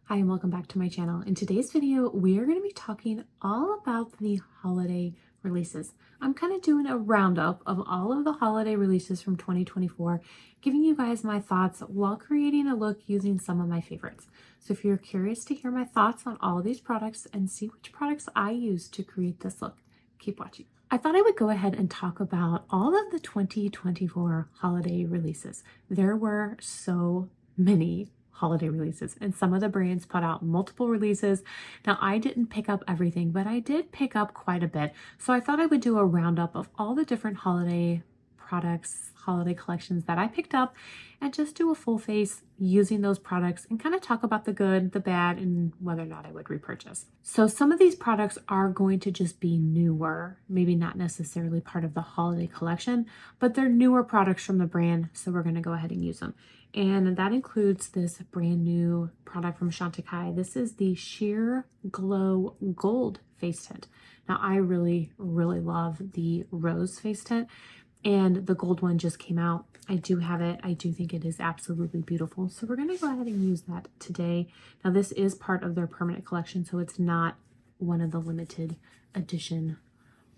Hi and welcome back to my channel. In today's video, we are going to be talking all about the holiday releases. I'm kind of doing a roundup of all of the holiday releases from 2024, giving you guys my thoughts while creating a look using some of my favorites. So if you're curious to hear my thoughts on all of these products and see which products I use to create this look, keep watching. I thought I would go ahead and talk about all of the 2024 holiday releases. There were so many holiday releases, and some of the brands put out multiple releases. Now, I didn't pick up everything, but I did pick up quite a bit. So I thought I would do a roundup of all the different holiday products, holiday collections that I picked up, and just do a full face using those products and kind of talk about the good, the bad, and whether or not I would repurchase. So some of these products are going to just be newer, maybe not necessarily part of the holiday collection, but they're newer products from the brand, so we're going to go ahead and use them. And that includes this brand new product from Chantecaille. This is the Sheer Glow Gold Face Tint. Now, I really love the rose face tint, and the gold one just came out. I do have it. I do think it is absolutely beautiful. So we're going to go ahead and use that today. Now, this is part of their permanent collection, so it's not one of the limited edition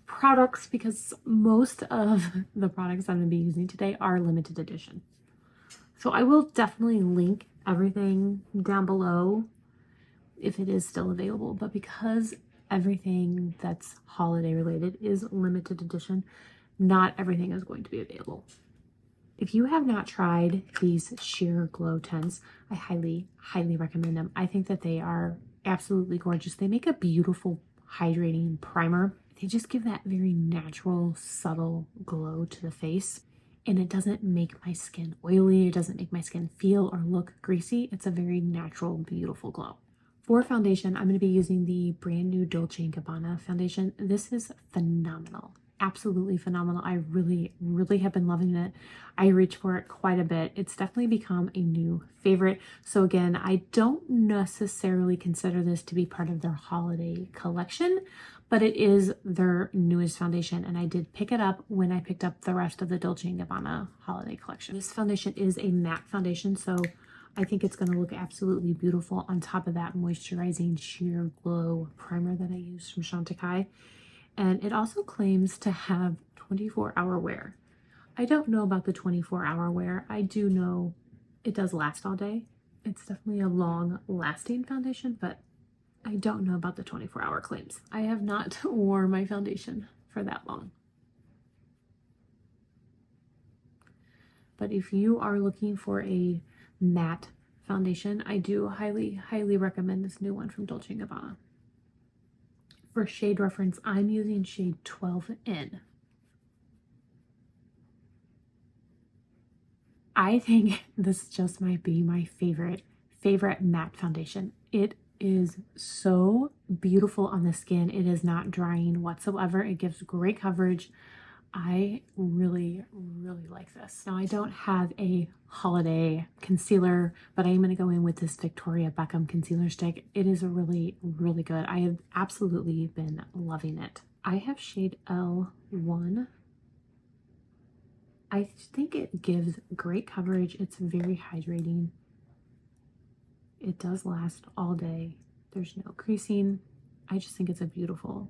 products, because most of the products I'm going to be using today are limited edition. So I will definitely link everything down below if it is still available, but because everything that's holiday related is limited edition, not everything is going to be available. If you have not tried these Sheer Glow tints, I highly recommend them. I think that they are absolutely gorgeous. They make a beautiful hydrating primer. They just give that very natural, subtle glow to the face. And it doesn't make my skin oily. It doesn't make my skin feel or look greasy. It's a very natural, beautiful glow. For foundation, I'm going to be using the brand new Dolce & Gabbana foundation. This is phenomenal. Absolutely phenomenal. I really have been loving it. I reach for it quite a bit. It's definitely become a new favorite. So again, I don't necessarily consider this to be part of their holiday collection, but it is their newest foundation, and I did pick it up when I picked up the rest of the Dolce & Gabbana holiday collection. This foundation is a matte foundation, so I think it's going to look absolutely beautiful on top of that moisturizing sheer glow primer that I used from Chantecaille. And it also claims to have 24-hour wear. I don't know about the 24-hour wear. I do know it does last all day. It's definitely a long-lasting foundation, but I don't know about the 24-hour claims. I have not worn my foundation for that long. But if you are looking for a matte foundation, I do highly recommend this new one from Dolce & Gabbana. For shade reference, I'm using shade 12N. I think this just might be my favorite matte foundation. It is so beautiful on the skin. It is not drying whatsoever. It gives great coverage. I really like this. Now, I don't have a holiday concealer, but I am going to go in with this Victoria Beckham concealer stick. It is really good. I have absolutely been loving it. I have shade L1. I think it gives great coverage. It's very hydrating. It does last all day. There's no creasing. I just think it's a beautiful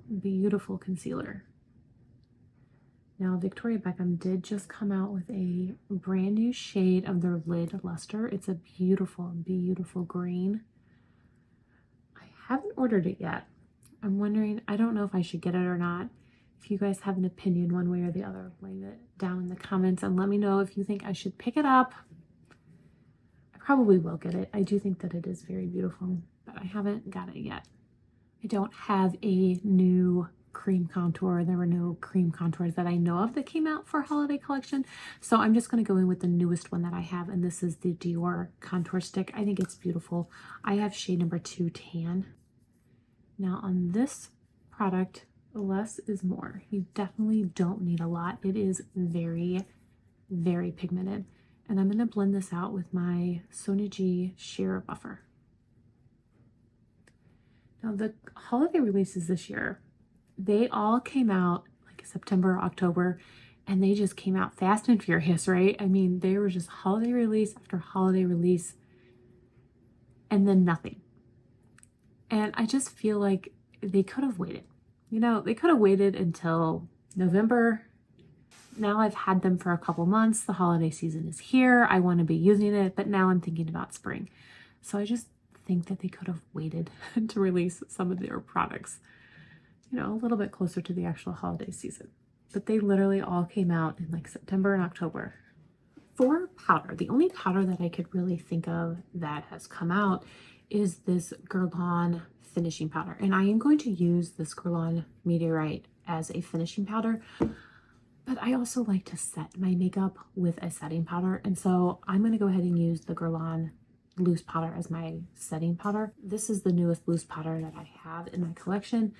concealer. Now, Victoria Beckham did just come out with a brand new shade of their Lid Luster. It's a beautiful green. I haven't ordered it yet. I'm wondering, I don't know if I should get it or not. If you guys have an opinion one way or the other, leave it down in the comments and let me know if you think I should pick it up. I probably will get it. I do think that it is very beautiful, but I haven't got it yet. I don't have a new cream contour. There were no cream contours that I know of that came out for holiday collection, so I'm just going to go in with the newest one that I have, and this is the Dior contour stick. I think it's beautiful. I have shade number 2 Tan. Now, on this product, less is more. You definitely don't need a lot. It is very pigmented, and I'm going to blend this out with my Sonia G sheer buffer. Now, the holiday releases this year, they all came out like September, October, and they just came out fast and furious, right? I mean, they were just holiday release after holiday release, and then nothing. And I just feel like they could have waited. You know, they could have waited until November. Now I've had them for a couple months. The holiday season is here. I want to be using it, but now I'm thinking about spring. So I just think that they could have waited to release some of their products, you know, a little bit closer to the actual holiday season. But they literally all came out in like September and October. For powder, the only powder that I could really think of that has come out is this Guerlain finishing powder. And I am going to use this Guerlain Meteorite as a finishing powder, but I also like to set my makeup with a setting powder. And so I'm going to go ahead and use the Guerlain loose powder as my setting powder. This is the newest loose powder that I have in my collection.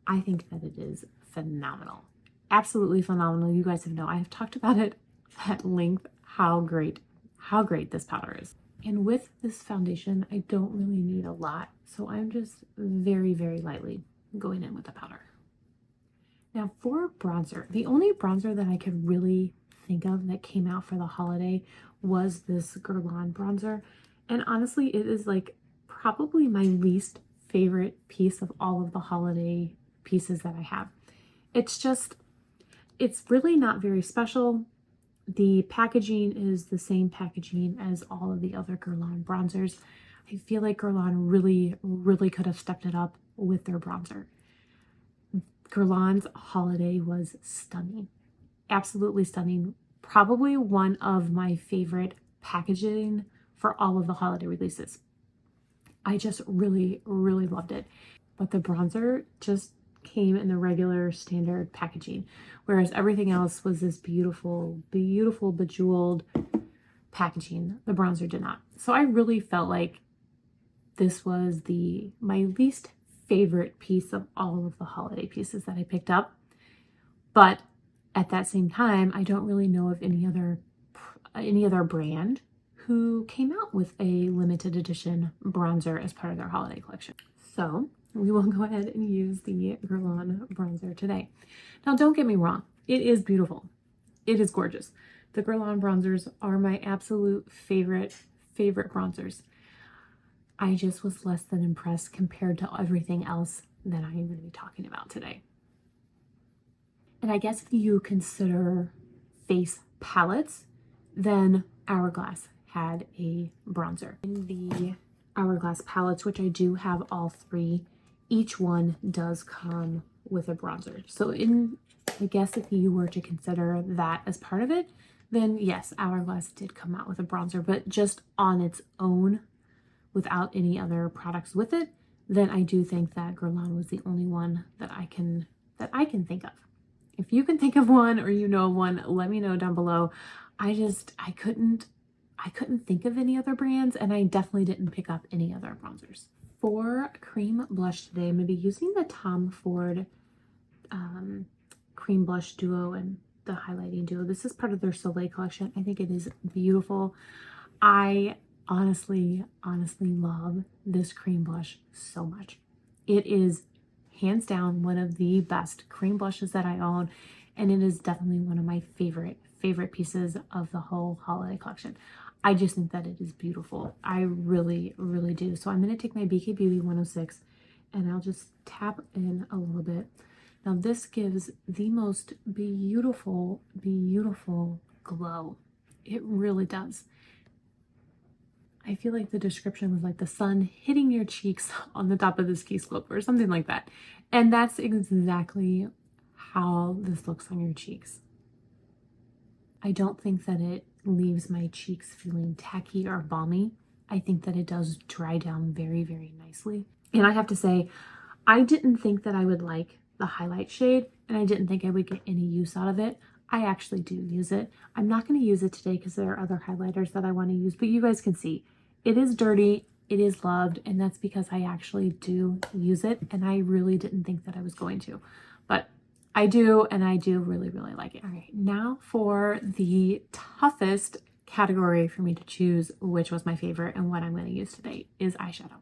I think that it is phenomenal. Absolutely phenomenal. You guys have I have talked about it at length, how great this powder is. And with this foundation, I don't really need a lot. So I'm just very, very lightly going in with the powder. Now for bronzer, the only bronzer that I could really think of that came out for the holiday was this Guerlain bronzer. And honestly, it is like probably my least favorite piece of all of the holiday pieces that I have. It's really not very special. The packaging is the same packaging as all of the other Guerlain bronzers. I feel like Guerlain really could have stepped it up with their bronzer. Guerlain's Holiday was stunning. Absolutely stunning. Probably one of my favorite packaging for all of the holiday releases. I just really loved it. But the bronzer just came in the regular standard packaging, whereas everything else was this beautiful bejeweled packaging. The bronzer did not. So I really felt like this was my least favorite piece of all of the holiday pieces that I picked up. But at that same time, I don't really know of any other brand who came out with a limited edition bronzer as part of their holiday collection. So we will go ahead and use the Guerlain bronzer today. Now, don't get me wrong. It is beautiful. It is gorgeous. The Guerlain bronzers are my absolute favorite bronzers. I just was less than impressed compared to everything else that I am going to be talking about today. And I guess if you consider face palettes, then Hourglass had a bronzer. In the Hourglass palettes, which I do have all three, each one does come with a bronzer. So I guess if you were to consider that as part of it, then yes, Hourglass did come out with a bronzer, but just on its own, without any other products with it, then I do think that Guerlain was the only one that I can think of. If you can think of one or you know one, let me know down below. I couldn't think of any other brands, and I definitely didn't pick up any other bronzers. For cream blush today, I'm going to be using the Tom Ford cream blush duo and the highlighting duo. This is part of their Soleil collection. I think it is beautiful. I honestly love this cream blush so much. It is hands down one of the best cream blushes that I own, and it is definitely one of my favorite pieces of the whole holiday collection. I just think that it is beautiful. I really do. So I'm going to take my BK Beauty 106 and I'll just tap in a little bit. Now this gives the most beautiful glow. It really does. I feel like the description was like the sun hitting your cheeks on the top of the ski slope or something like that. And that's exactly how this looks on your cheeks. I don't think that it leaves my cheeks feeling tacky or balmy. I think that it does dry down very nicely. And I have to say, I didn't think that I would like the highlight shade, and I didn't think I would get any use out of it. I actually do use it. I'm not going to use it today because there are other highlighters that I want to use, but you guys can see it is dirty, it is loved, and that's because I actually do use it, and I really didn't think that I was going to, but I do, and I do really like it. All right, now for the toughest category for me to choose which was my favorite and what I'm going to use today is eyeshadow.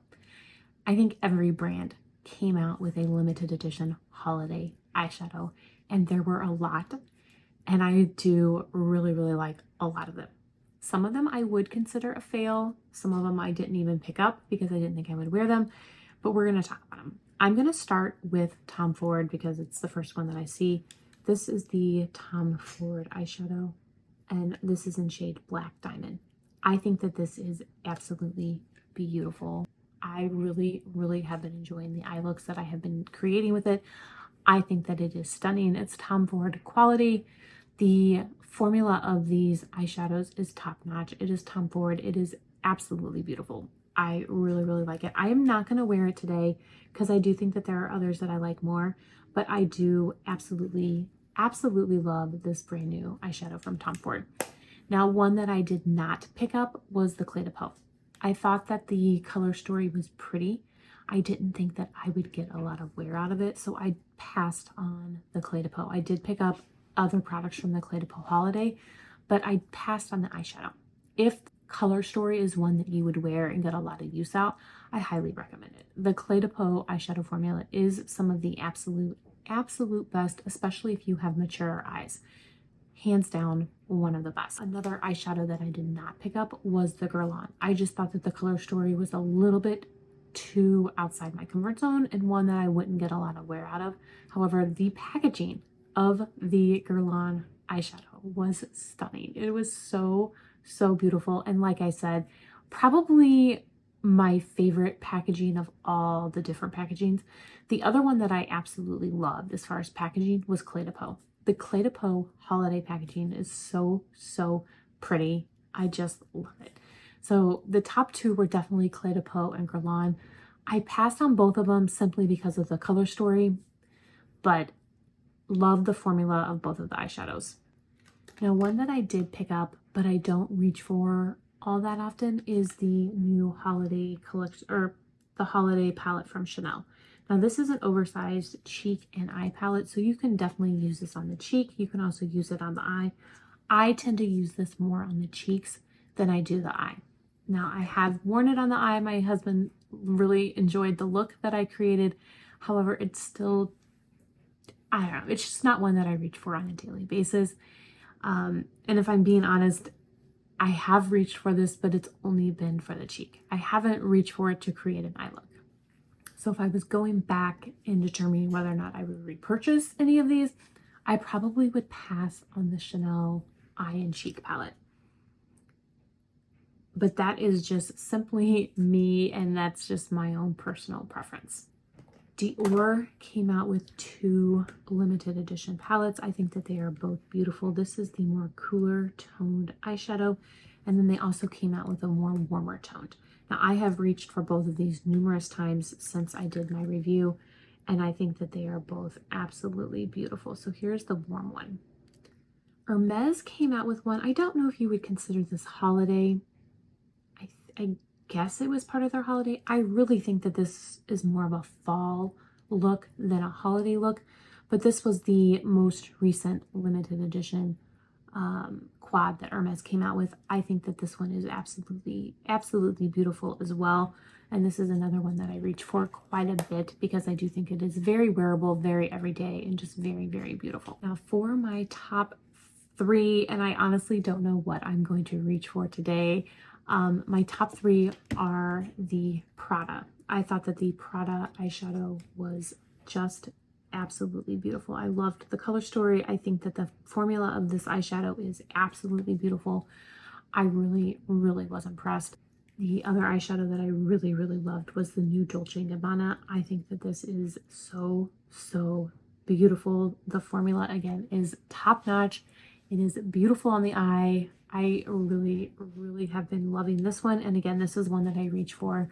I think every brand came out with a limited edition holiday eyeshadow, and there were a lot, and I do really like a lot of them. Some of them I would consider a fail. Some of them I didn't even pick up because I didn't think I would wear them. but we're going to talk about them. I'm going to start with Tom Ford because it's the first one that I see. This is the Tom Ford eyeshadow, and this is in shade Black Diamond. I think that this is absolutely beautiful. I really, really have been enjoying the eye looks that I have been creating with it. I think that it is stunning. It's Tom Ford quality. The formula of these eyeshadows is top notch. It is Tom Ford. It is absolutely beautiful. I really, really like it. I am not going to wear it today because I do think that there are others that I like more, but I do absolutely, absolutely love this brand new eyeshadow from Tom Ford. Now, one that I did not pick up was the Cle de Peau. I thought that the color story was pretty. I didn't think that I would get a lot of wear out of it, so I passed on the Cle de Peau. I did pick up other products from the Cle de Peau Holiday, but I passed on the eyeshadow. If color story is one that you would wear and get a lot of use out, I highly recommend it. The Cle de Peau eyeshadow formula is some of the absolute best, especially if you have mature eyes. Hands down, one of the best. Another eyeshadow that I did not pick up was the Guerlain. I just thought that the color story was a little bit too outside my comfort zone and one that I wouldn't get a lot of wear out of. However, the packaging of the Guerlain eyeshadow was stunning. It was so, so beautiful. And like I said, probably my favorite packaging of all the different packagings. The other one that I absolutely loved as far as packaging was Cle de Peau. The Cle de Peau Holiday packaging is so, so pretty. I just love it. So the top two were definitely Cle de Peau and Guerlain. I passed on both of them simply because of the color story, but love the formula of both of the eyeshadows. Now, one that I did pick up, but I don't reach for all that often is the new holiday collection, or the holiday palette from Chanel. Now, this is an oversized cheek and eye palette, so you can definitely use this on the cheek. You can also use it on the eye. I tend to use this more on the cheeks than I do the eye. Now, I have worn it on the eye. My husband really enjoyed the look that I created. However, it's still, I don't know, it's just not one that I reach for on a daily basis. And if I'm being honest, I have reached for this, but it's only been for the cheek. I haven't reached for it to create an eye look. So if I was going back and determining whether or not I would repurchase any of these, I probably would pass on the Chanel eye and cheek palette. But that is just simply me, and that's just my own personal preference. Dior came out with two limited edition palettes. I think that they are both beautiful. This is the more cooler toned eyeshadow, and then they also came out with a more warmer toned. Now, I have reached for both of these numerous times since I did my review, and I think that they are both absolutely beautiful. So here's the warm one. Hermes came out with one. I don't know if you would consider this holiday. I guess it was part of their holiday. I really think that this is more of a fall look than a holiday look, but this was the most recent limited edition quad that Hermes came out with. I think that this one is absolutely, absolutely beautiful as well. And this is another one that I reach for quite a bit because I do think it is very wearable, very everyday, and just very, very beautiful. Now for my top three, and I honestly don't know what I'm going to reach for today. My top three are the Prada. I thought that the Prada eyeshadow was just absolutely beautiful. I loved the color story. I think that the formula of this eyeshadow is absolutely beautiful. I really, really was impressed. The other eyeshadow that I really, really loved was the new Dolce & Gabbana. I think that this is so, so beautiful. The formula, again, is top notch. It is beautiful on the eye. I really, really have been loving this one. And again, this is one that I reach for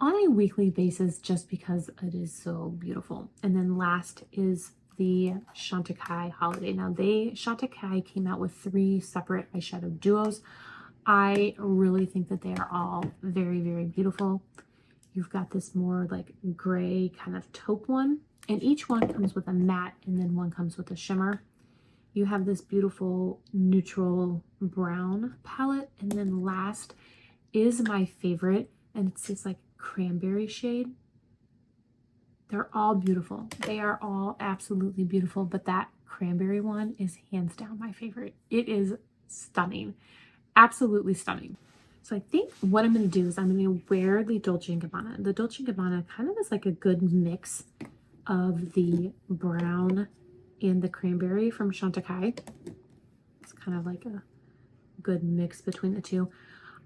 on a weekly basis just because it is so beautiful. And then last is the Chantecaille Holiday. Now Chantecaille came out with 3 separate eyeshadow duos. I really think that they are all very, very beautiful. You've got this more like gray kind of taupe one, and each one comes with a matte and then one comes with a shimmer. You have this beautiful neutral brown palette, and then last is my favorite, and it's this like cranberry shade. They're all beautiful. They are all absolutely beautiful, but that cranberry one is hands down my favorite. It is stunning, absolutely stunning. So I think what I'm going to do is I'm going to wear the Dolce & Gabbana. The Dolce & Gabbana kind of is like a good mix of the brown and the cranberry from Chantecaille. It's kind of like a good mix between the two.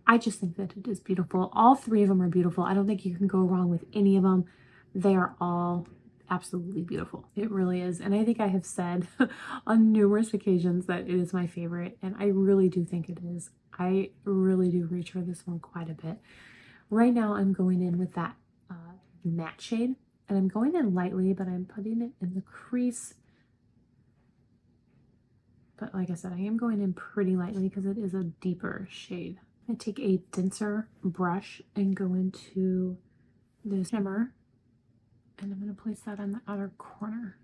I just think that it is beautiful. All three of them are beautiful. I don't think you can go wrong with any of them. They are all absolutely beautiful. It really is. And I think I have said on numerous occasions that it is my favorite, and I really do think it is. I really do reach for this one quite a bit. Right now I'm going in with that matte shade, and I'm going in lightly, but I'm putting it in the crease. But like I said, I am going in pretty lightly because it is a deeper shade. I take a denser brush and go into the shimmer, and I'm going to place that on the outer corner.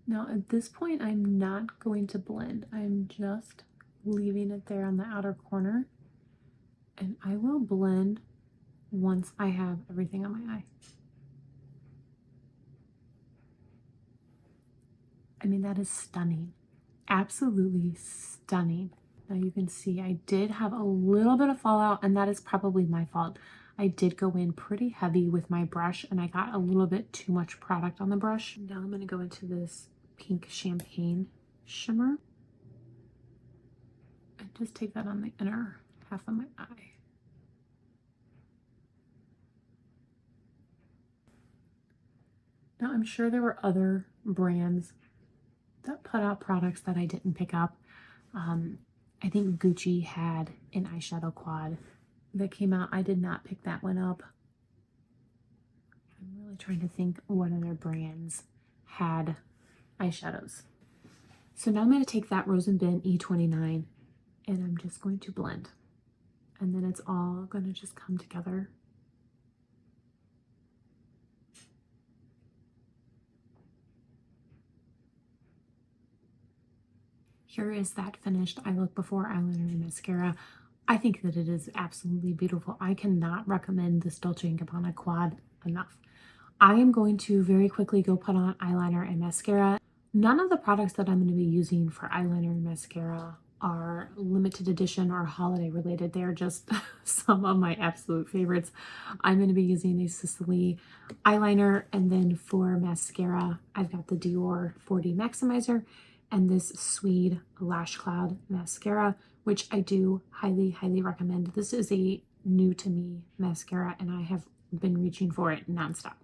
Now at this point, I'm not going to blend. I'm just leaving it there on the outer corner, and I will blend once I have everything on my eye. I mean, that is stunning. Absolutely stunning. Now you can see I did have a little bit of fallout, and that is probably my fault. I did go in pretty heavy with my brush, and I got a little bit too much product on the brush. Now I'm going to go into this pink champagne shimmer and just take that on the inner half of my eye. Now I'm sure there were other brands that put out products that I didn't pick up. I think Gucci had an eyeshadow quad that came out. I did not pick that one up. I'm really trying to think what other brands had eyeshadows. So now I'm going to take that Rose and Bin E29, and I'm just going to blend. And then it's all going to just come together. Here is that finished eye look before eyeliner and mascara. I think that it is absolutely beautiful. I cannot recommend this Dolce & Gabbana quad enough. I am going to very quickly go put on eyeliner and mascara. None of the products that I'm going to be using for eyeliner and mascara are limited edition or holiday related. They're just some of my absolute favorites. I'm going to be using a Sicily eyeliner, and then for mascara, I've got the Dior 4D Maximizer and this Swede Lash Cloud mascara, which I do highly, highly recommend. This is a new to me mascara, and I have been reaching for it nonstop.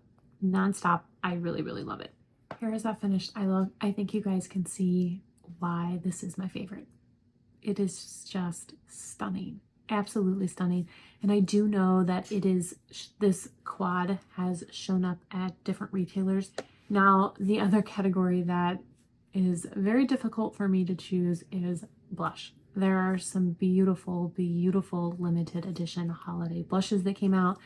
Nonstop. I really, really love it. Here is that finished eye look. I think you guys can see why this is my favorite. It is just stunning. Absolutely stunning. And I do know that it is, this quad has shown up at different retailers. Now, the other category that is very difficult for me to choose is blush. There are some beautiful, beautiful limited edition holiday blushes that came out.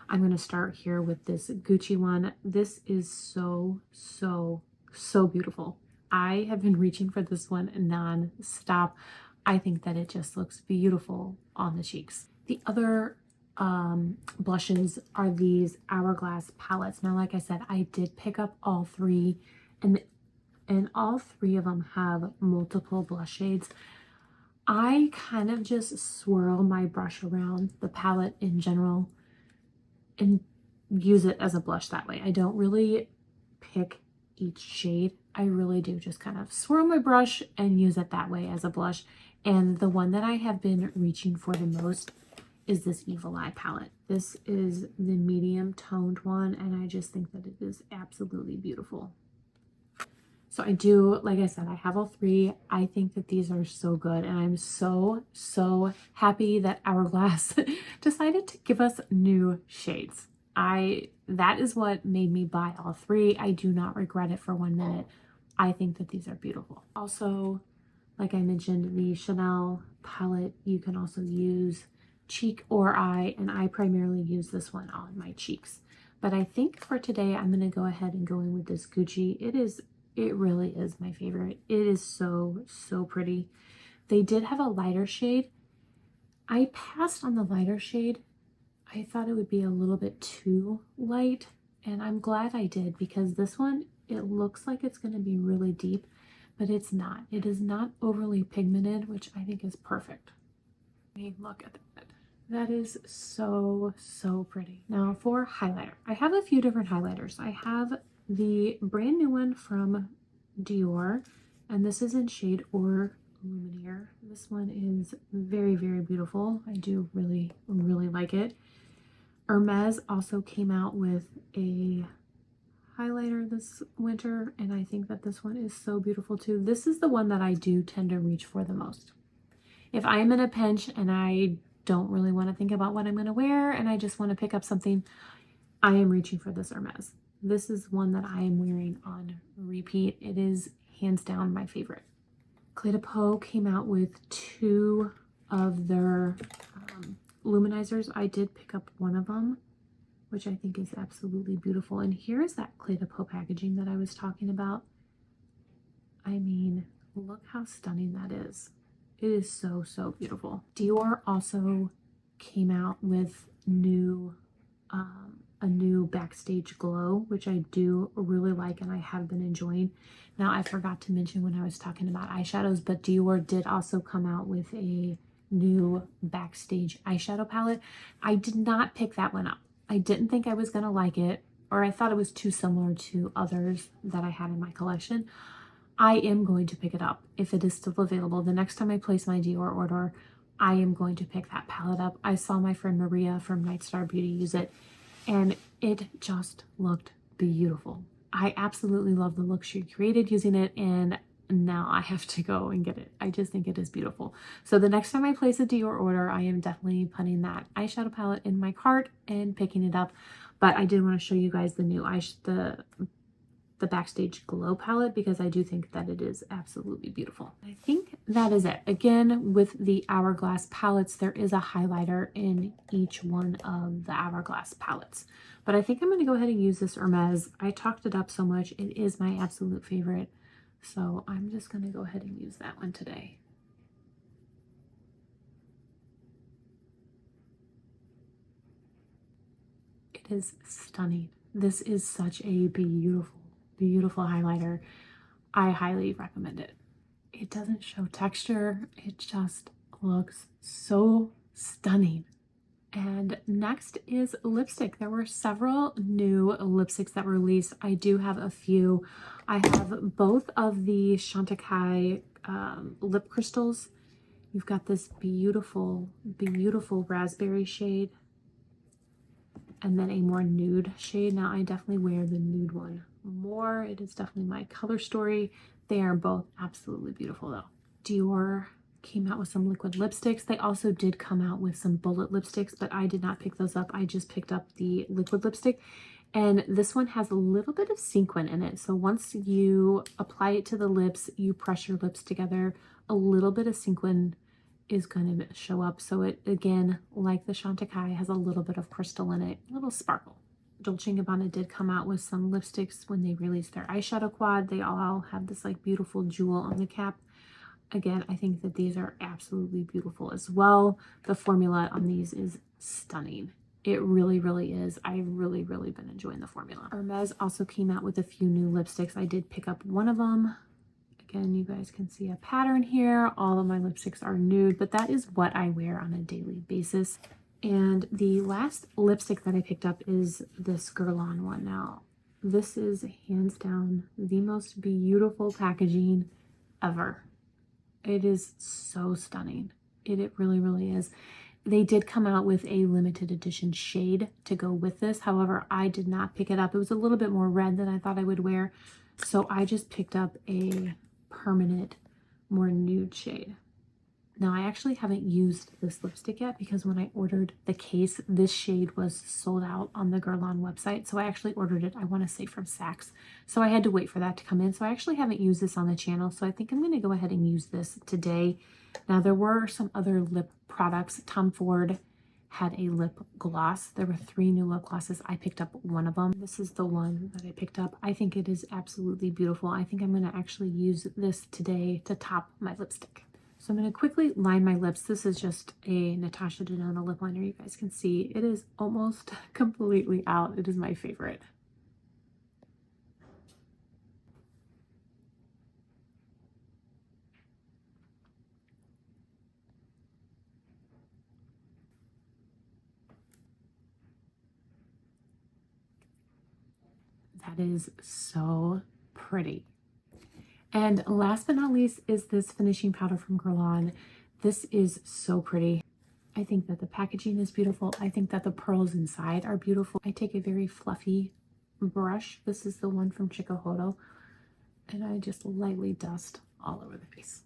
I'm going to start here with this Gucci one. This is so, so, so beautiful. I have been reaching for this one non-stop. I think that it just looks beautiful on the cheeks. The other blushes are these Hourglass palettes. Now, like I said, I did pick up all three, and all three of them have multiple blush shades. I kind of just swirl my brush around the palette in general and use it as a blush that way. I don't really pick each shade. I really do just kind of swirl my brush and use it that way as a blush. And the one that I have been reaching for the most is this Evil Eye palette. This is the medium toned one, and I just think that it is absolutely beautiful. So I do, like I said, I have all three. I think that these are so good, and I'm so, so happy that Hourglass decided to give us new shades. That is what made me buy all three. I do not regret it for 1 minute. I think that these are beautiful. Also, like I mentioned, the Chanel palette, you can also use cheek or eye, and I primarily use this one on my cheeks. But I think for today, I'm going to go ahead and go in with this Gucci. It really is my favorite. It is so, so pretty. They did have a lighter shade. I passed on the lighter shade. I thought it would be a little bit too light, and I'm glad I did, because this one, it looks like it's going to be really deep, but it's not. It is not overly pigmented, which I think is perfect. I mean, look at that. That is so, so pretty. Now for highlighter, I have a few different highlighters. I have the brand new one from Dior, and this is in shade Or Luminaire. This one is very, very beautiful. I do really, really like it. Hermes also came out with a highlighter this winter, and I think that this one is so beautiful too. This is the one that I do tend to reach for the most. If I'm in a pinch and I don't really want to think about what I'm going to wear and I just want to pick up something, I am reaching for this Hermes. This is one that I am wearing on repeat. It is hands down my favorite. Cle de Peau came out with 2 of their luminizers. I did pick up one of them, which I think is absolutely beautiful. And here is that Cle de Peau packaging that I was talking about. I mean, look how stunning that is. It is so, so beautiful. Dior also came out with a new Backstage Glow, which I do really like and I have been enjoying. Now, I forgot to mention when I was talking about eyeshadows, but Dior did also come out with a new Backstage eyeshadow palette. I did not pick that one up. I didn't think I was going to like it, or I thought it was too similar to others that I had in my collection. I am going to pick it up if it is still available. The next time I place my Dior order, I am going to pick that palette up. I saw my friend Maria from Nightstar Beauty use it, and it just looked beautiful. I absolutely love the look she created using it, and now I have to go and get it. I just think it is beautiful. So the next time I place a Dior order, I am definitely putting that eyeshadow palette in my cart and picking it up. But I did want to show you guys the new the Backstage Glow palette because I do think that it is absolutely beautiful. I think that is it. Again, with the Hourglass palettes, there is a highlighter in each one of the Hourglass palettes. But I think I'm going to go ahead and use this Hermes. I talked it up so much. It is my absolute favorite. So I'm just going to go ahead and use that one today. It is stunning. This is such a beautiful, beautiful highlighter. I highly recommend it. It doesn't show texture. It just looks so stunning. And next is lipstick. There were several new lipsticks that were released. I do have a few. I have both of the Chantecaille lip crystals. You've got this beautiful, beautiful raspberry shade, and then a more nude shade. Now, I definitely wear the nude one more. It is definitely my color story. They are both absolutely beautiful though. Dior came out with some liquid lipsticks. They also did come out with some bullet lipsticks, but I did not pick those up. I just picked up the liquid lipstick, and this one has a little bit of sequin in it. So once you apply it to the lips, you press your lips together, a little bit of sequin is going to show up. So it, again, like the Chantecaille, has a little bit of crystal in it, a little sparkle. Dolce & Gabbana did come out with some lipsticks when they released their eyeshadow quad. They all have this like beautiful jewel on the cap. Again, I think that these are absolutely beautiful as well. The formula on these is stunning. It really, really is. I've really, really been enjoying the formula. Hermes also came out with a few new lipsticks. I did pick up one of them. Again, you guys can see a pattern here. All of my lipsticks are nude, but that is what I wear on a daily basis. And the last lipstick that I picked up is this Guerlain one. Now, this is hands down the most beautiful packaging ever. It is so stunning. It really, really is. They did come out with a limited edition shade to go with this. However, I did not pick it up. It was a little bit more red than I thought I would wear. So I just picked up a permanent, more nude shade. Now, I actually haven't used this lipstick yet because when I ordered the case, this shade was sold out on the Guerlain website. So I actually ordered it, I want to say from Saks. So I had to wait for that to come in. So I actually haven't used this on the channel. So I think I'm going to go ahead and use this today. Now, there were some other lip products. Tom Ford had a lip gloss. There were 3 new lip glosses. I picked up one of them. This is the one that I picked up. I think it is absolutely beautiful. I think I'm going to actually use this today to top my lipstick. So I'm going to quickly line my lips. This is just a Natasha Denona lip liner. You guys can see it is almost completely out. It is my favorite. That is so pretty. And last but not least is this finishing powder from Guerlain. This is so pretty. I think that the packaging is beautiful. I think that the pearls inside are beautiful. I take a very fluffy brush. This is the one from Hodo, and I just lightly dust all over the face.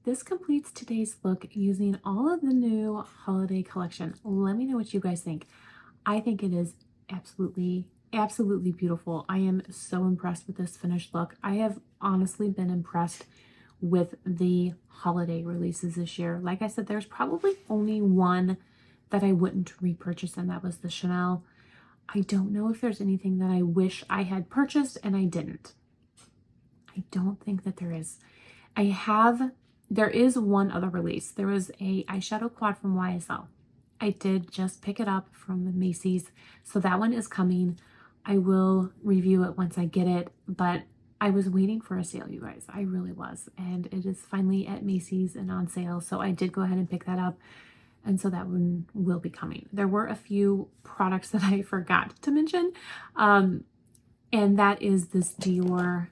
This completes today's look using all of the new holiday collection. Let me know what you guys think. I think it is absolutely beautiful. I am so impressed with this finished look. I have honestly been impressed with the holiday releases this year. Like I said, there's probably only one that I wouldn't repurchase, and that was the Chanel. I don't know if there's anything that I wish I had purchased and I didn't. I don't think that there is. There is one other release. There was a eyeshadow quad from YSL. I did just pick it up from Macy's, so that one is coming. I will review it once I get it, but I was waiting for a sale, you guys. I really was, and it is finally at Macy's and on sale, so I did go ahead and pick that up, and so that one will be coming. There were a few products that I forgot to mention, and that is this Dior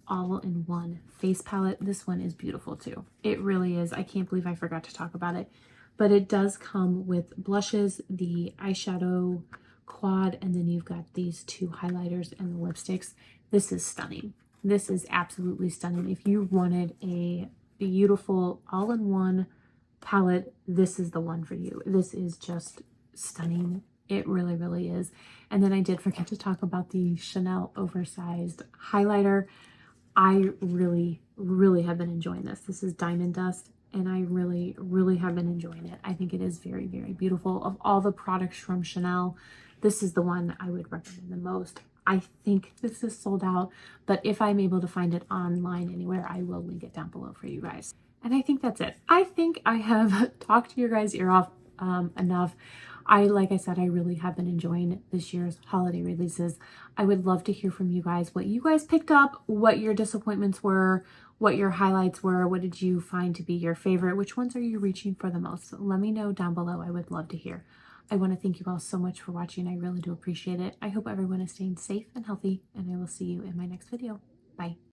all-in-one face palette. This one is beautiful too. It really is. I can't believe I forgot to talk about it. But it does come with blushes, the eyeshadow quad, and then you've got these two highlighters and the lipsticks. This is stunning. This is absolutely stunning. If you wanted a beautiful all-in-one palette, this is the one for you. This is just stunning. It really, really is. And then I did forget to talk about the Chanel oversized highlighter. I really, really have been enjoying this. This is Diamond Dust, and I really, really have been enjoying it. I think it is very, very beautiful. Of all the products from Chanel, this is the one I would recommend the most. I think this is sold out, but if I'm able to find it online anywhere, I will link it down below for you guys. And I think that's it. I think I have talked your guys' ear off enough. Like I said, I really have been enjoying this year's holiday releases. I would love to hear from you guys what you guys picked up, what your disappointments were, what your highlights were, what did you find to be your favorite, which ones are you reaching for the most? Let me know down below. I would love to hear. I want to thank you all so much for watching. I really do appreciate it. I hope everyone is staying safe and healthy, and I will see you in my next video. Bye.